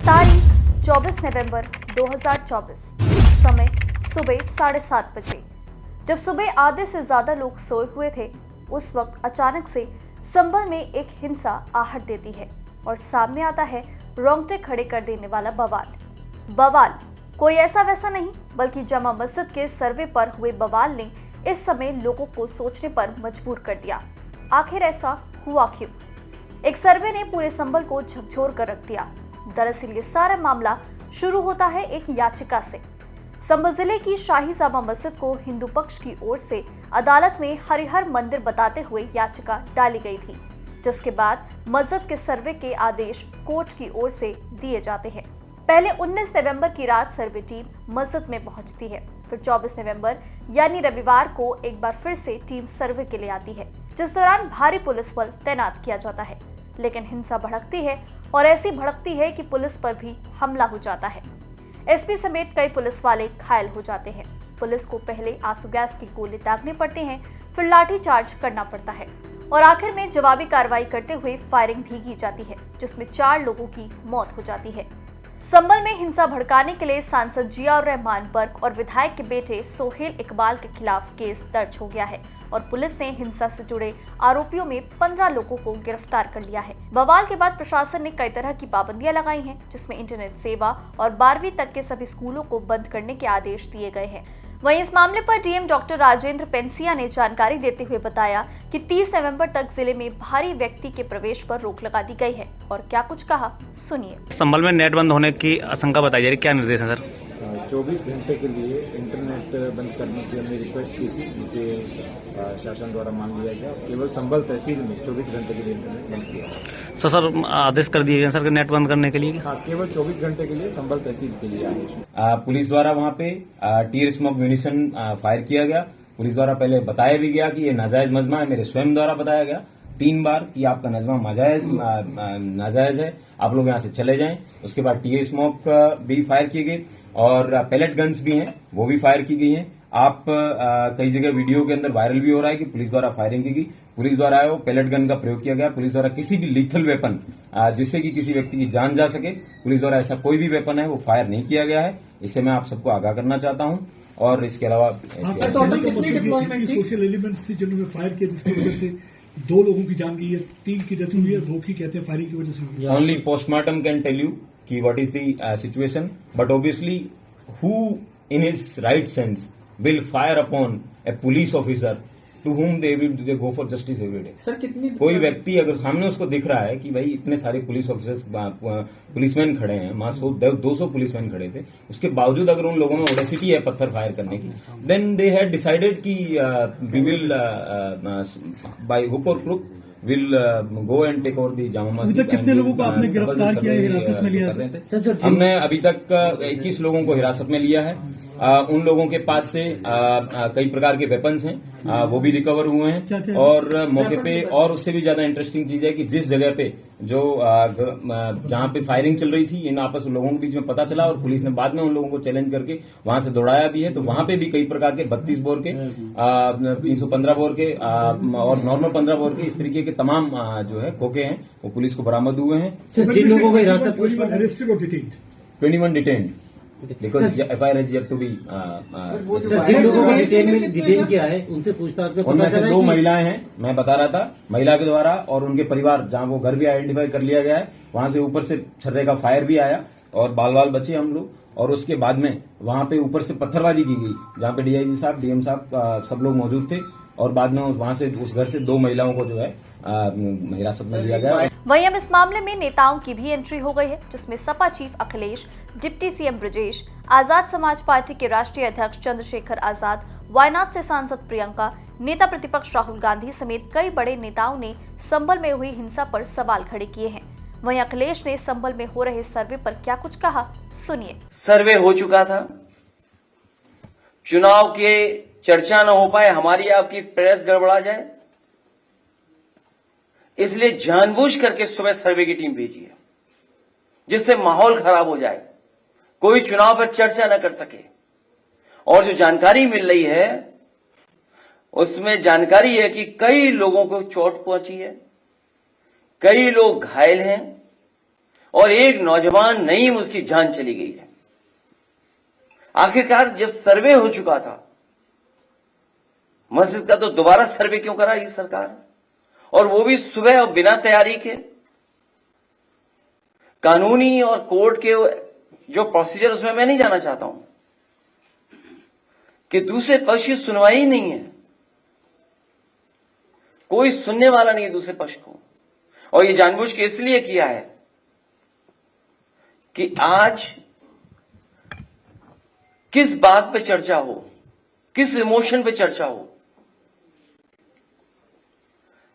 तारीख 24 नवंबर 2024। समय सुबह 7:30 बजे। जब सुबह आधे से ज्यादा लोग सोए हुए थे, उस वक्त अचानक से संभल में एक हिंसा आहट देती है और सामने आता है रोंगटे खड़े कर देने वाला बवाल कोई ऐसा वैसा नहीं, बल्कि जमा मस्जिद के सर्वे पर हुए बवाल ने इस समय लोगों को सोचने पर मजबूर कर दिया। आखिर ऐसा हुआ क्यों? एक सर्वे ने पूरे संभल को झकझोर कर रख दिया। दरअसल ये सारा मामला शुरू होता है एक याचिका से। संभल जिले की शाही जामा मस्जिद को हिंदू पक्ष की ओर से अदालत में हरिहर मंदिर बताते हुए याचिका डाली गई थी, जिसके बाद मस्जिद के सर्वे के आदेश कोर्ट की ओर से दिए जाते हैं। पहले 19 नवंबर की रात सर्वे टीम मस्जिद में पहुंचती है, फिर 24 नवंबर यानी रविवार को एक बार फिर से टीम सर्वे के लिए आती है, जिस दौरान भारी पुलिस बल तैनात किया जाता है। लेकिन हिंसा भड़कती है और ऐसी भड़कती है कि पुलिस पर भी हमला हो जाता है। एसपी समेत कई पुलिस वाले घायल हो जाते हैं। पुलिस को पहले आंसू गैस की गोले दागने पड़ते हैं, फिर लाठी चार्ज करना पड़ता है और आखिर में जवाबी कार्रवाई करते हुए फायरिंग भी की जाती है, जिसमें 4 लोगों की मौत हो जाती है। संभल में हिंसा भड़काने के लिए सांसद जियाउर रहमान बर्क और विधायक के बेटे सोहेल इकबाल के खिलाफ केस दर्ज हो गया है और पुलिस ने हिंसा से जुड़े आरोपियों में 15 लोगों को गिरफ्तार कर लिया है। बवाल के बाद प्रशासन ने कई तरह की पाबंदियां लगाई हैं, जिसमें इंटरनेट सेवा और 12वीं तक के सभी स्कूलों को बंद करने के आदेश दिए गए हैं। वहीं इस मामले पर डीएम डॉक्टर राजेंद्र पेंसिया ने जानकारी देते हुए बताया कि 30 नवंबर तक जिले में भारी व्यक्ति के प्रवेश पर रोक लगा दी गई है और क्या कुछ कहा, सुनिए। संभल में नेट बंद होने की आशंका बताई जा रही, क्या निर्देश है सर? 24 घंटे के लिए इंटरनेट बंद करने की हमने रिक्वेस्ट की थी, जिसे शासन द्वारा मान लिया गया। केवल संभल तहसील में 24 घंटे के लिए इंटरनेट बंद किया। तो सर आदेश कर दिए गए सर नेट बंद करने के लिए? हाँ, केवल 24 घंटे के लिए संभल तहसील के लिए आदेश। पुलिस द्वारा वहां पे टीयर स्मोक म्यूनिशन फायर किया गया। पुलिस द्वारा पहले बताया भी गया कि ये नाजायज मजमा है। मेरे स्वयं द्वारा बताया गया 3 बार कि आपका नजमा नाजायज है, आप लोग यहाँ से चले जाएं। उसके बाद टीयर स्मोक भी फायर किए गए और पैलेट गन्स भी हैं, वो भी फायर की गई हैं। आप कई जगह वीडियो के अंदर वायरल भी हो रहा है कि पुलिस द्वारा फायरिंग की गई। पुलिस द्वारा वो पैलेट गन का प्रयोग किया गया। पुलिस द्वारा किसी भी लीथल वेपन जिससे कि किसी व्यक्ति की जान जा सके, पुलिस द्वारा ऐसा कोई भी वेपन है वो फायर नहीं किया गया है। इससे मैं आप सबको आगाह करना चाहता हूं। और इसके अलावा सोशल एलिमेंट्स थी जिन्होंने फायर किया, जिसकी वजह से 2 लोगों की जान गई है, 3 की डेथ हुई है। रोकी कहते हैं फायरिंग की वजह से। Only postmortem can tell you कि what is the situation, but obviously who in his right sense will fire upon a police officer to whom they go for justice every day. Sir कितनी कोई व्यक्ति अगर सामने उसको दिख रहा है कि भाई इतने सारे पुलिस ऑफिसर्स पुलिसमैन खड़े हैं, वहां 200 पुलिसमैन खड़े थे, उसके बावजूद अगर उन लोगों में ऑडेसिटी है पत्थर फायर करने की, देन दे हैड डिसाइडेड कि we will by hook or crook will go and take over the Jama Masjid. कितने लोगों को आपने गिरफ्तार किया है, हिरासत में लिया है? हमने अभी तक 21 लोगों को हिरासत में लिया है। उन लोगों के पास से कई प्रकार के वेपन्स हैं, वो भी रिकवर हुए हैं। और मौके पे और उससे भी ज्यादा इंटरेस्टिंग चीज है कि जिस जगह पे जो जहां पे फायरिंग चल रही थी, इन आपस लोगों के बीच में पता चला और पुलिस ने बाद में उन लोगों को चैलेंज करके वहां से दौड़ाया भी है। तो वहां पे भी कई प्रकार के 32 बोर के 315 बोर के और नॉर्मल 15 बोर के इस तरीके के तमाम जो है खोखे हैं वो पुलिस को बरामद हुए हैं। जिन लोगों को हिरासत में 21 detained because FIR is yet to be जिन लोगों को डिटेन किया है उनसे पूछताछ में उनमें से 2 महिलाएं हैं। मैं बता रहा था, महिला के द्वारा और उनके परिवार, जहां वो घर भी आइडेंटिफाई कर लिया गया है, वहां से ऊपर से छर्रे का फायर भी आया और बाल बचे हम लोग। और उसके बाद में वहां पे ऊपर से पत्थरबाजी की गई, जहां पे डीआईजी साहब, डीएम साहब सब लोग मौजूद थे। और बाद में वहां से उस घर से 2 महिलाओं को जो है हिरासत में लिया गया। वहीं अब इस मामले में नेताओं की भी एंट्री हो गई है, जिसमें Sapa chief Akhilesh, deputy CM Brajesh, Azad Samaj party के राष्ट्रीय अध्यक्ष चंद्रशेखर आजाद, वायनाड से सांसद प्रियंका, नेता प्रतिपक्ष राहुल गांधी समेत कई बड़े नेताओं ने संभल में हुई हिंसा पर सवाल खड़े किए हैं। वहीं अखिलेश ने संभल में हो रहे सर्वे पर क्या कुछ कहा, सुनिए। सर्वे हो चुका था, चुनाव के चर्चा न हो पाए, हमारी आपकी प्रेस गड़बड़ा जाए, इसलिए जानबूझ करके सुबह सर्वे की टीम भेजी है, जिससे माहौल खराब हो जाए, कोई चुनाव पर चर्चा न कर सके। और जो जानकारी मिल रही है उसमें जानकारी है कि कई लोगों को चोट पहुंची है, कई लोग घायल हैं और एक नौजवान नईम उसकी जान चली गई है। आखिरकार जब सर्वे हो चुका था मस्जिद का, तो दोबारा सर्वे क्यों करा ये सरकार, और वो भी सुबह और बिना तैयारी के। कानूनी और कोर्ट के जो प्रोसीजर, उसमें मैं नहीं जाना चाहता हूं कि दूसरे पक्ष की सुनवाई ही नहीं है, कोई सुनने वाला नहीं है दूसरे पक्ष को। और ये जानबूझ के इसलिए किया है कि आज किस बात पे चर्चा हो, किस इमोशन पे चर्चा हो,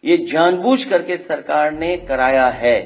ये जानबूझ करके सरकार ने कराया है।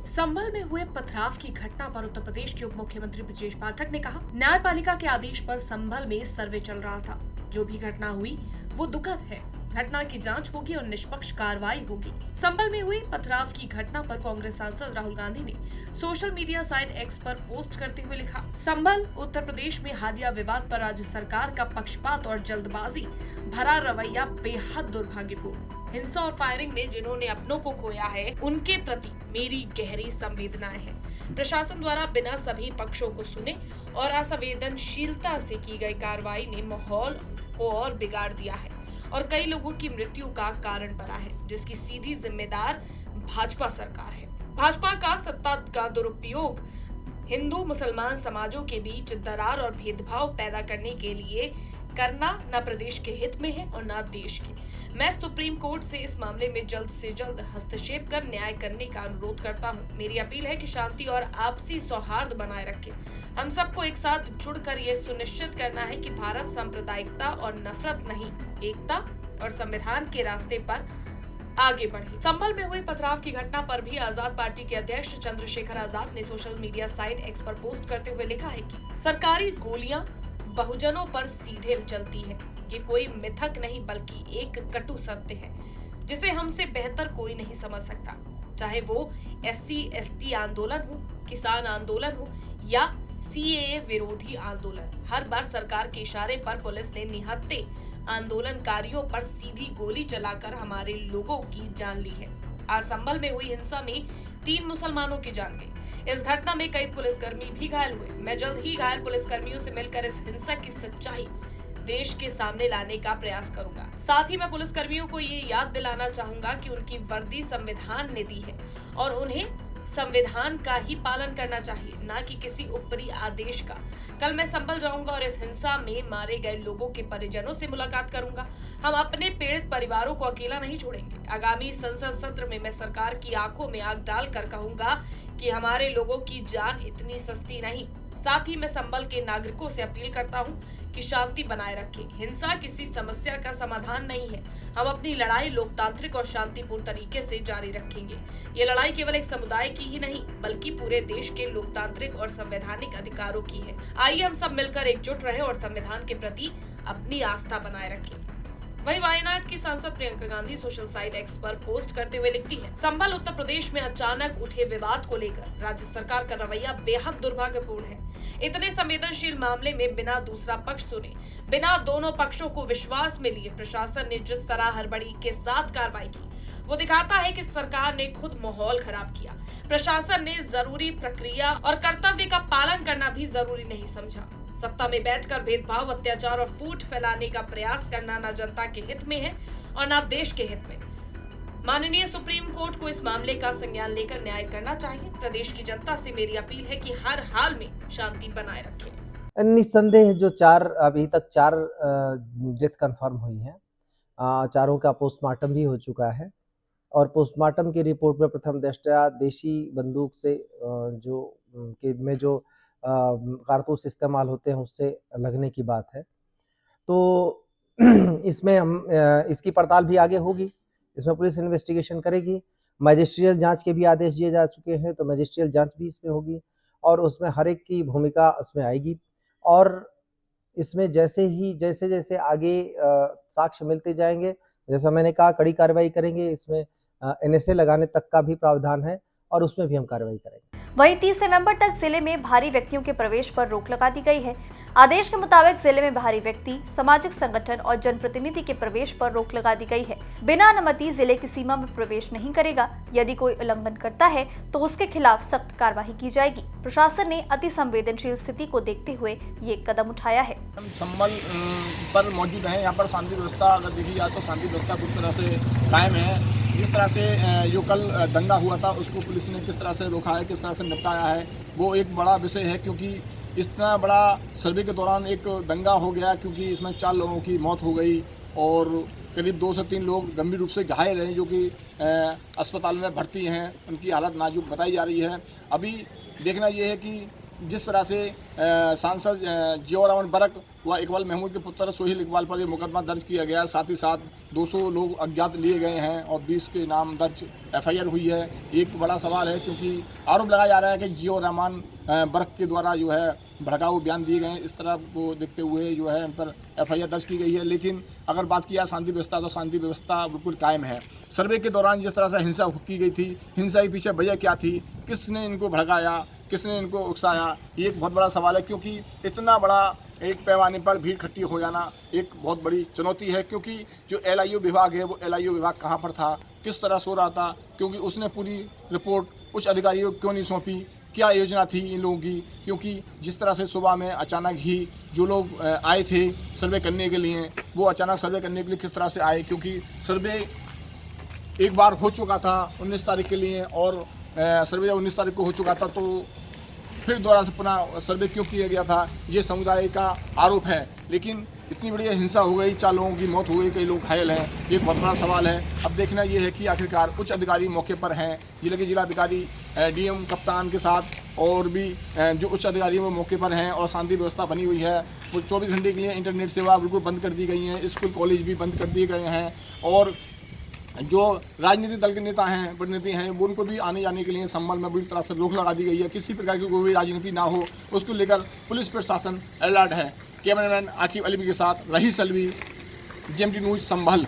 संभल में हुए पथराव की घटना पर उत्तर प्रदेश के उप मुख्यमंत्री ब्रजेश पाठक ने कहा, न्यायपालिका के आदेश पर संभल में सर्वे चल रहा था। जो भी घटना हुई वो दुखद है। घटना की जांच होगी और निष्पक्ष कार्रवाई होगी। संभल में हुई पथराव की घटना पर कांग्रेस सांसद राहुल गांधी ने सोशल मीडिया साइट एक्स पर पोस्ट करते हुए लिखा, संभल उत्तर प्रदेश में हालिया विवाद पर राज्य सरकार का पक्षपात और जल्दबाजी भरा रवैया बेहद दुर्भाग्यपूर्ण। हिंसा और फायरिंग में जिन्होंने अपनों को खोया है उनके प्रति मेरी गहरी संवेदनाएं हैं। प्रशासन द्वारा बिना सभी पक्षों को सुने और असंवेदनशीलता से की गई कार्रवाई ने माहौल को और बिगाड़ दिया है और कई लोगों की मृत्यु का कारण बना है, जिसकी सीधी जिम्मेदार भाजपा सरकार है। भाजपा का सत्ता का दुरुपयोग हिंदू मुसलमान समाजों के बीच दरार और भेदभाव पैदा करने के लिए करना न प्रदेश के हित में है और न देश के। मैं सुप्रीम कोर्ट से इस मामले में जल्द से जल्द हस्तक्षेप कर न्याय करने का अनुरोध करता हूं। मेरी अपील है कि शांति और आपसी सौहार्द बनाए रखें। हम सबको एक साथ जुड़कर ये सुनिश्चित करना है कि भारत सांप्रदायिकता और नफरत नहीं, एकता और संविधान के रास्ते पर आगे बढ़े। संभल में हुई पथराव की घटना पर भी आजाद पार्टी के अध्यक्ष चंद्रशेखर आजाद ने सोशल मीडिया साइट एक्स पर पोस्ट करते हुए लिखा है कि सरकारी गोलियां बहुजनों पर सीधे चलती है। ये कोई मिथक नहीं बल्कि एक कटु सत्य है जिसे हमसे बेहतर कोई नहीं समझ सकता। चाहे वो SC/ST आंदोलन हो, किसान आंदोलन हो या CAA विरोधी आंदोलन, हर बार सरकार के इशारे पर पुलिस ने निहत्थे आंदोलनकारियों पर सीधी गोली चलाकर हमारे लोगों की जान ली है। आज संभल में हुई हिंसा में 3 मुसलमानों की जान गई। इस घटना में कई पुलिसकर्मी भी घायल हुए। मैं जल्द ही घायल पुलिसकर्मियों से मिलकर इस हिंसा की सच्चाई देश के सामने लाने का प्रयास करूंगा। साथ ही मैं पुलिसकर्मियों को ये याद दिलाना चाहूंगा कि उनकी वर्दी संविधान ने दी है और उन्हें संविधान का ही पालन करना चाहिए, ना कि किसी ऊपरी आदेश का। कल मैं संभल जाऊंगा और इस हिंसा में मारे गए लोगों के परिजनों से मुलाकात करूंगा। हम अपने पीड़ित परिवारों को अकेला नहीं छोड़ेंगे। आगामी संसद सत्र में मैं सरकार की आंखों में आग डालकर कहूंगा कि हमारे लोगों की जान इतनी सस्ती नहीं। साथ ही मैं संभल के नागरिकों से अपील करता हूं कि शांति बनाए रखें। हिंसा किसी समस्या का समाधान नहीं है। हम अपनी लड़ाई लोकतांत्रिक और शांतिपूर्ण तरीके से जारी रखेंगे। ये लड़ाई केवल एक समुदाय की ही नहीं बल्कि पूरे देश के लोकतांत्रिक और संवैधानिक अधिकारों की है। आइए हम सब मिलकर एकजुट रहें और संविधान के प्रति अपनी आस्था बनाए रखें। वहीं वायनाड की सांसद Priyanka Gandhi social site x पर पोस्ट करते हुए लिखती है, संभल उत्तर प्रदेश में अचानक उठे विवाद को लेकर राज्य सरकार का रवैया बेहद दुर्भाग्यपूर्ण है। इतने संवेदनशील मामले में बिना दूसरा पक्ष सुने, बिना दोनों पक्षों को विश्वास में लिए प्रशासन ने जिस तरह हड़बड़ी के साथ कार्रवाई की, वो दिखाता है कि सरकार ने खुद माहौल खराब किया। प्रशासन ने जरूरी प्रक्रिया और कर्तव्य का पालन करना भी जरूरी नहीं समझा। सत्ता में बैठकर भेदभाव, अत्याचार और फूट फैलाने का प्रयास करना न जनता के हित में है और न देश के हित में। माननीय सुप्रीम कोर्ट को इस मामले का संज्ञान लेकर न्याय करना चाहिए। प्रदेश की जनता से मेरी अपील है कि हर हाल में शांति बनाए रखें। निस्संदेह जो अभी तक 4 डेथ कंफर्म हुई हैं, चारों का पोस्टमार्टम भी हो चुका है और पोस्टमार्टम की रिपोर्ट में प्रथम दृष्टया देशी बंदूक से जो कारतूस इस्तेमाल होते हैं उससे लगने की बात है। तो इसमें हम इसकी पड़ताल भी आगे होगी। इसमें पुलिस इन्वेस्टिगेशन करेगी। मैजिस्ट्रियल जांच के भी आदेश दिए जा चुके हैं, तो मैजिस्ट्रियल जांच भी इसमें होगी और उसमें हर एक की भूमिका उसमें आएगी। और इसमें जैसे आगे साक्ष्य मिलते जाएंगे, जैसा मैंने कहा, कड़ी कार्रवाई करेंगे। इसमें NSA लगाने तक का भी प्रावधान है और उसमें भी हम कार्रवाई करेंगे। वहीं 30 नवंबर तक जिले में भारी व्यक्तियों के प्रवेश पर रोक लगा दी गई है। आदेश के मुताबिक जिले में बाहरी व्यक्ति, सामाजिक संगठन और जनप्रतिनिधि के प्रवेश पर रोक लगा दी गई है। बिना अनुमति जिले की सीमा में प्रवेश नहीं करेगा। यदि कोई उल्लंघन करता है तो उसके खिलाफ सख्त कार्रवाई की जाएगी। प्रशासन ने अति संवेदनशील स्थिति को देखते हुए ये कदम उठाया है। हम संभल पर मौजूद हैं। यहाँ पर शांति व्यवस्था अगर देखी जाए तो शांति व्यवस्था पूरी तरह से कायम है। जिस तरह से जो कल दंगा हुआ था उसको पुलिस ने किस तरह से रोका है, किस तरह से निपटाया है, वो एक बड़ा विषय है। क्योंकि इतना बड़ा सर्वे के दौरान एक दंगा हो गया, क्योंकि इसमें 4 लोगों की मौत हो गई और करीब 2 से 3 लोग गंभीर रूप से घायल हैं, जो कि अस्पताल में भर्ती हैं। उनकी हालत नाजुक बताई जा रही है। अभी देखना ये है कि जिस तरह से सांसद जियाउर बरक व इकबाल महमूद के पुत्र सोहेल इकबाल पर ये मुकदमा दर्ज किया गया, साथ ही साथ 200 लोग अज्ञात लिए गए हैं और 20 के नाम दर्ज FIR हुई है। एक बड़ा सवाल है, क्योंकि आरोप लगाया जा रहा है कि जियाउर बरक के द्वारा जो है भड़काऊ बयान दिए गए हैं। इस तरह को देखते हुए जो है इन पर FIR दर्ज की गई है। लेकिन अगर बात किया शांति व्यवस्था, तो शांति व्यवस्था बिल्कुल कायम है। सर्वे के दौरान जिस तरह से हिंसा की गई थी, हिंसा के पीछे वजह क्या थी, किसने इनको भड़काया, किसने इनको उकसाया, ये एक बहुत बड़ा सवाल है। क्योंकि इतना बड़ा एक पैमाने पर भीड़ इकट्ठी हो जाना एक बहुत बड़ी चुनौती है। क्योंकि जो LIO विभाग है, वो LIO विभाग कहाँ पर था, किस तरह सो रहा था, क्योंकि उसने पूरी रिपोर्ट उच्च अधिकारियों को क्यों नहीं सौंपी, क्या योजना थी इन लोगों की। क्योंकि जिस तरह से सुबह में अचानक ही जो लोग आए थे सर्वे करने के लिए, वो अचानक सर्वे करने के लिए किस तरह से आए, क्योंकि सर्वे एक बार हो चुका था 19 तारीख के लिए, और सर्वे जब 19 तारीख को हो चुका था तो फिर दोबारा से पुनः सर्वे क्यों किया गया था, ये समुदाय का आरोप है। लेकिन इतनी बड़ी हिंसा हो गई, 4 लोगों की मौत हो गई, कई लोग घायल हैं, ये बहुत बड़ा सवाल है। अब देखना ये है कि आखिरकार उच्च अधिकारी मौके पर हैं, जिले के जिलाधिकारी DM कप्तान के साथ और भी जो उच्च अधिकारी वो मौके पर हैं, और शांति व्यवस्था बनी हुई है। वो 24 घंटे के लिए इंटरनेट सेवा बिल्कुल बंद कर दी गई हैं, स्कूल कॉलेज भी बंद कर दिए गए हैं, और जो राजनीतिक दल के नेता हैं, प्रतिनिधि हैं, वो उनको भी आने जाने के लिए संभल में बुरी तरह से रोक लगा दी गई है। किसी प्रकार की कोई भी राजनीति ना हो, उसको लेकर पुलिस प्रशासन अलर्ट है। कैमरामैन आकिब अलवी के साथ रहीस अलवी, GMT न्यूज़ संभल।